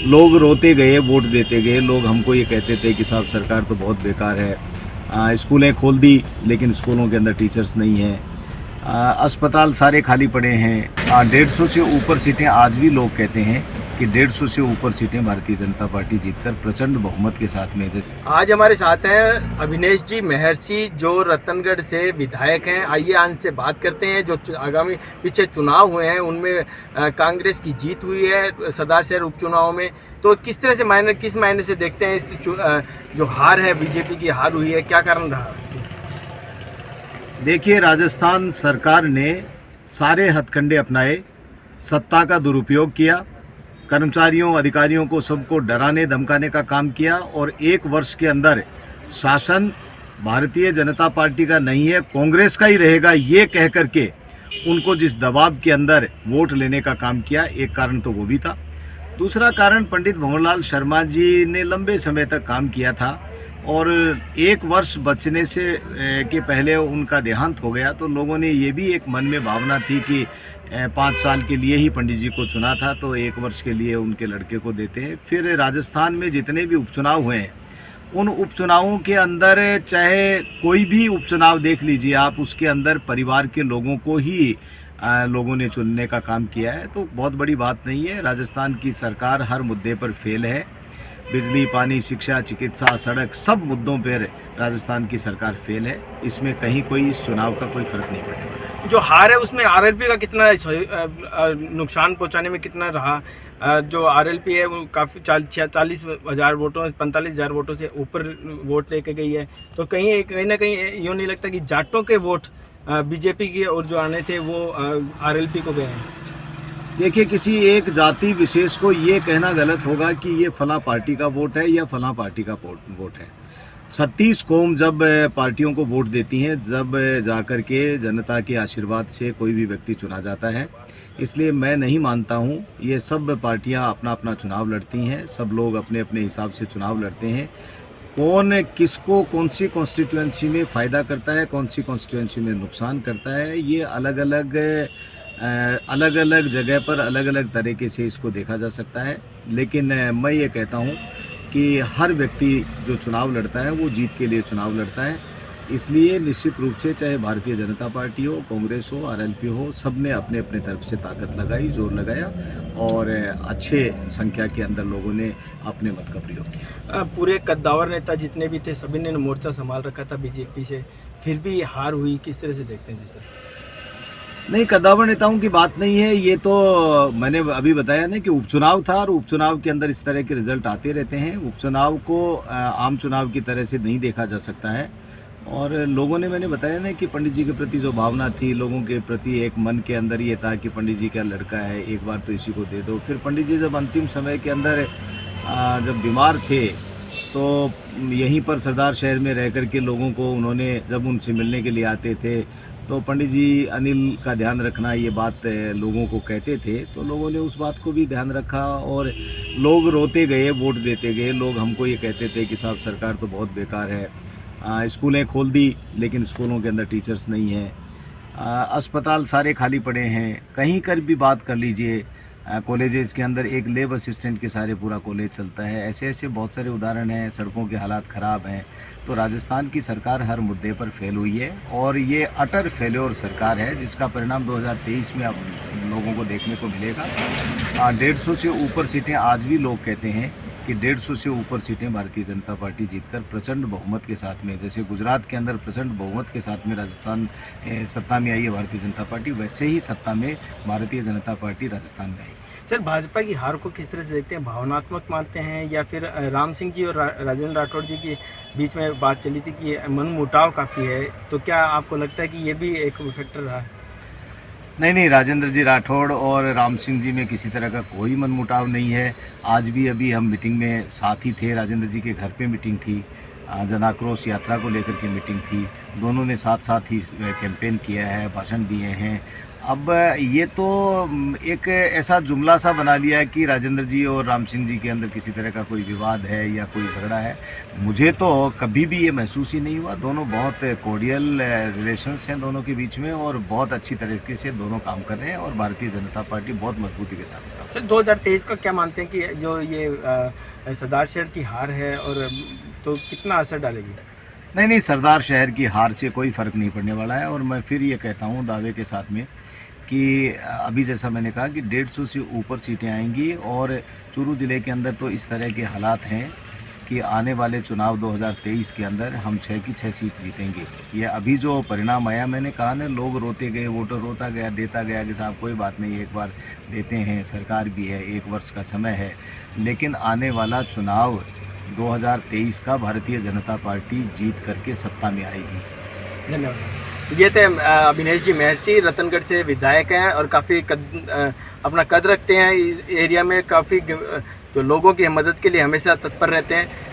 लोग रोते गए, वोट देते गए। लोग हमको ये कहते थे कि साहब सरकार तो बहुत बेकार है। स्कूलें खोल दी लेकिन स्कूलों के अंदर टीचर्स नहीं हैं। अस्पताल सारे खाली पड़े हैं। 150 से ऊपर सीटें आज भी लोग कहते हैं कि 150 से ऊपर सीटें भारतीय जनता पार्टी जीतकर प्रचंड बहुमत के साथ में। आज हमारे साथ हैं अभिनेश जी महर्षि, जो रतनगढ़ से विधायक हैं। आइए उनसे बात करते हैं। जो आगामी पीछे चुनाव हुए हैं उनमें कांग्रेस की जीत हुई है सरदार शहर उपचुनाव में, तो किस तरह से किस मायने से देखते हैं इस जो हार है, बीजेपी की हार हुई है, क्या कारण रहा? देखिए, राजस्थान सरकार ने सारे हथकंडे अपनाए, सत्ता का दुरुपयोग किया, कर्मचारियों अधिकारियों को सबको डराने धमकाने का काम किया और 1 वर्ष के अंदर शासन भारतीय जनता पार्टी का नहीं है, कांग्रेस का ही रहेगा, ये कह करके उनको जिस दबाव के अंदर वोट लेने का काम किया। एक कारण तो वो भी था। दूसरा कारण, पंडित भंवरलाल शर्मा जी ने लंबे समय तक काम किया था और 1 वर्ष बचने से के पहले उनका देहांत हो गया, तो लोगों ने ये भी एक मन में भावना थी कि 5 साल के लिए ही पंडित जी को चुना था, तो 1 वर्ष के लिए उनके लड़के को देते हैं। फिर राजस्थान में जितने भी उपचुनाव हुए हैं, उन उपचुनावों के अंदर चाहे कोई भी उपचुनाव देख लीजिए आप, उसके अंदर परिवार के लोगों को ही लोगों ने चुनने का काम किया है। तो बहुत बड़ी बात नहीं है। राजस्थान की सरकार हर मुद्दे पर फेल है। बिजली, पानी, शिक्षा, चिकित्सा, सड़क, सब मुद्दों पर राजस्थान की सरकार फेल है। इसमें कहीं कोई इस चुनाव का कोई फर्क नहीं पड़ने वाला। जो हार है उसमें आरएलपी का कितना नुकसान पहुंचाने में कितना रहा? जो आरएलपी है वो काफ़ी 40,000 वोटों 45,000 वोटों से ऊपर वोट लेके गई है, तो कहीं ना कहीं यूँ नहीं लगता कि जाटों के वोट बीजेपी की और जो आने थे वो आरएलपी को गए हैं? देखिए, किसी एक जाति विशेष को ये कहना गलत होगा कि ये फला पार्टी का वोट है या फला पार्टी का वोट है। 36 कौम जब पार्टियों को वोट देती हैं, जब जाकर के जनता के आशीर्वाद से कोई भी व्यक्ति चुना जाता है। इसलिए मैं नहीं मानता हूँ, ये सब पार्टियाँ अपना अपना चुनाव लड़ती हैं, सब लोग अपने अपने हिसाब से चुनाव लड़ते हैं। कौन किसको कौन सी कॉन्स्टिट्यूएंसी में फ़ायदा करता है, कौन सी कॉन्स्टिट्यूएंसी में नुकसान करता है, ये अलग अलग जगह पर अलग अलग तरीके से इसको देखा जा सकता है। लेकिन मैं ये कहता हूँ कि हर व्यक्ति जो चुनाव लड़ता है वो जीत के लिए चुनाव लड़ता है। इसलिए निश्चित रूप से चाहे भारतीय जनता पार्टी हो, कांग्रेस हो, आरएलपी हो, सब ने अपने अपने तरफ से ताकत लगाई, जोर लगाया और अच्छे संख्या के अंदर लोगों ने अपने मत का प्रयोग किया। पूरे कद्दावर नेता जितने भी थे सभी ने मोर्चा संभाल रखा था बीजेपी से, फिर भी हार हुई, किस तरह से देखते हैं जी सर? नहीं, कद्दावर नेताओं की बात नहीं है। ये तो मैंने अभी बताया ना कि उपचुनाव था और उपचुनाव के अंदर इस तरह के रिजल्ट आते रहते हैं। उपचुनाव को आम चुनाव की तरह से नहीं देखा जा सकता है। और लोगों ने, मैंने बताया ना कि पंडित जी के प्रति जो भावना थी, लोगों के प्रति एक मन के अंदर ये था कि पंडित जी का लड़का है, एक बार तो इसी को दे दो। फिर पंडित जी जब अंतिम समय के अंदर जब बीमार थे, तो यहीं पर सरदार शहर में रह कर के लोगों को उन्होंने, जब उनसे मिलने के लिए आते थे, तो पंडित जी अनिल का ध्यान रखना, ये बात लोगों को कहते थे, तो लोगों ने उस बात को भी ध्यान रखा और लोग रोते गए, वोट देते गए। लोग हमको ये कहते थे कि साहब सरकार तो बहुत बेकार है। स्कूलें खोल दी लेकिन स्कूलों के अंदर टीचर्स नहीं हैं। अस्पताल सारे खाली पड़े हैं। कहीं कर भी बात कर लीजिए, कॉलेजेस के अंदर एक लैब असिस्टेंट के सारे पूरा कॉलेज चलता है। ऐसे ऐसे बहुत सारे उदाहरण हैं। सड़कों के हालात ख़राब हैं। तो राजस्थान की सरकार हर मुद्दे पर फेल हुई है और ये अटर फेल्योर सरकार है, जिसका परिणाम 2023 में अब लोगों को देखने को मिलेगा। 150 से ऊपर सीटें आज भी लोग कहते हैं कि 150 से ऊपर सीटें भारतीय जनता पार्टी जीतकर प्रचंड बहुमत के साथ में, जैसे गुजरात के अंदर प्रचंड बहुमत के साथ में राजस्थान सत्ता में आई है भारतीय जनता पार्टी, वैसे ही सत्ता में भारतीय जनता पार्टी राजस्थान में आई। सर, भाजपा की हार को किस तरह से देखते हैं? भावनात्मक मानते हैं या फिर राम सिंह जी और राजेंद्र राठौड़ जी के बीच में बात चली थी कि मनमुटाव काफ़ी है, तो क्या आपको लगता है कि ये भी एक फैक्टर रहा है? नहीं, राजेंद्र जी राठौड़ और राम सिंह जी में किसी तरह का कोई मनमुटाव नहीं है। आज भी अभी हम मीटिंग में साथ ही थे। राजेंद्र जी के घर पे मीटिंग थी, जन आक्रोश यात्रा को लेकर के मीटिंग थी। दोनों ने साथ साथ ही कैंपेन किया है, भाषण दिए हैं अब ये तो एक ऐसा जुमला सा बना लिया है कि राजेंद्र जी और राम सिंह जी के अंदर किसी तरह का कोई विवाद है या कोई झगड़ा है। मुझे तो कभी भी ये महसूस ही नहीं हुआ। दोनों बहुत कोर्डियल रिलेशंस हैं दोनों के बीच में और बहुत अच्छी तरीके से दोनों काम कर रहे हैं और भारतीय जनता पार्टी बहुत मजबूती के साथ काम कर सर 2023 का क्या मानते हैं कि जो ये सरदार शहर की हार है और तो कितना असर डालेगी? नहीं, सरदार शहर की हार से कोई फ़र्क नहीं पड़ने वाला है। और मैं फिर ये कहता हूँ दावे के साथ में कि अभी जैसा मैंने कहा कि 150 से ऊपर सीटें आएंगी और चूरू ज़िले के अंदर तो इस तरह के हालात हैं कि आने वाले चुनाव 2023 के अंदर हम 6 की 6 सीट जीतेंगे। ये अभी जो परिणाम आया, मैंने कहा ना, लोग रोते गए, वोटर रोता गया, देता गया कि साहब कोई बात नहीं, एक बार देते हैं, सरकार भी है, 1 वर्ष का समय है। लेकिन आने वाला चुनाव 2023 का भारतीय जनता पार्टी जीत करके सत्ता में आएगी। धन्यवाद। ये थे अभिनेश जी महर्षि, रतनगढ़ से विधायक हैं और काफ़ी अपना कद रखते हैं इस एरिया में, काफ़ी जो लोगों की मदद के लिए हमेशा तत्पर रहते हैं।